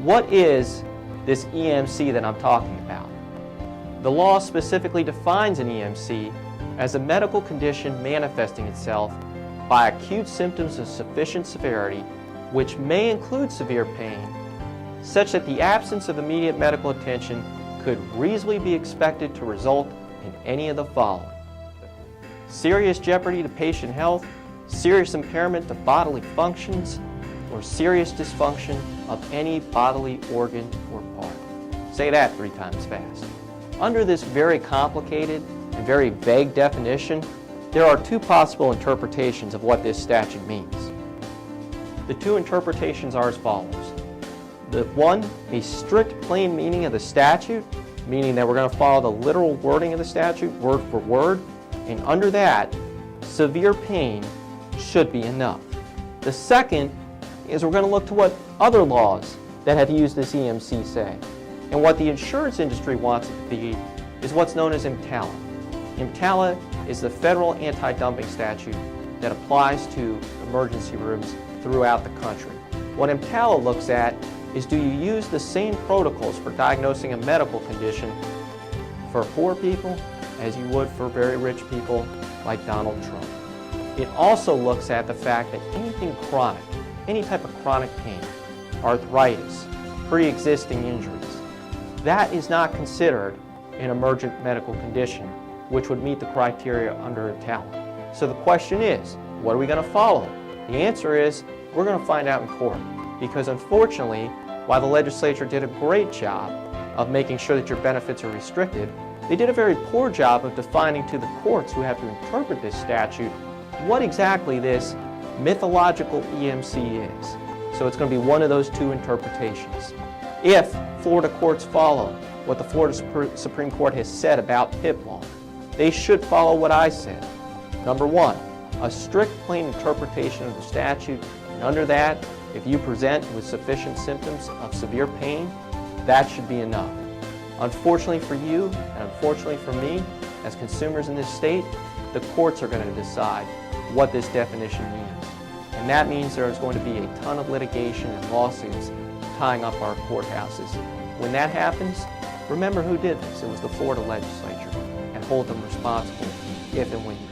What is this EMC that I'm talking about? The law specifically defines an EMC as a medical condition manifesting itself by acute symptoms of sufficient severity, which may include severe pain, such that the absence of immediate medical attention could reasonably be expected to result in any of the following: serious jeopardy to patient health, serious impairment to bodily functions, or serious dysfunction of any bodily organ or part. Say that 3 times fast. Under this very complicated and very vague definition, there are 2 possible interpretations of what this statute means. The 2 interpretations are as follows. The one, a strict plain meaning of the statute, meaning that we're going to follow the literal wording of the statute, word for word, and under that, severe pain should be enough. The second is we're going to look to what other laws that have used this EMC say. And what the insurance industry wants it to be is what's known as EMTALA. EMTALA is the federal anti-dumping statute that applies to emergency rooms throughout the country. What EMTALA looks at is, do you use the same protocols for diagnosing a medical condition for poor people as you would for very rich people like Donald Trump? It also looks at the fact that anything chronic, any type of chronic pain, arthritis, pre-existing injuries, that is not considered an emergent medical condition, which would meet the criteria under EMTALA. So the question is, what are we going to follow? The answer is, we're going to find out in court. Because unfortunately, while the legislature did a great job of making sure that your benefits are restricted, they did a very poor job of defining to the courts who have to interpret this statute what exactly this mythological EMC is. So it's going to be one of those 2 interpretations. If Florida courts follow what the Florida Supreme Court has said about PIP law, they should follow what I said. Number 1, a strict plain interpretation of the statute, and under that, if you present with sufficient symptoms of severe pain, that should be enough. Unfortunately for you, and unfortunately for me, as consumers in this state, the courts are going to decide what this definition means. And that means there is going to be a ton of litigation and lawsuits tying up our courthouses. When that happens, remember who did this. It was the Florida legislature, and hold them responsible if and when you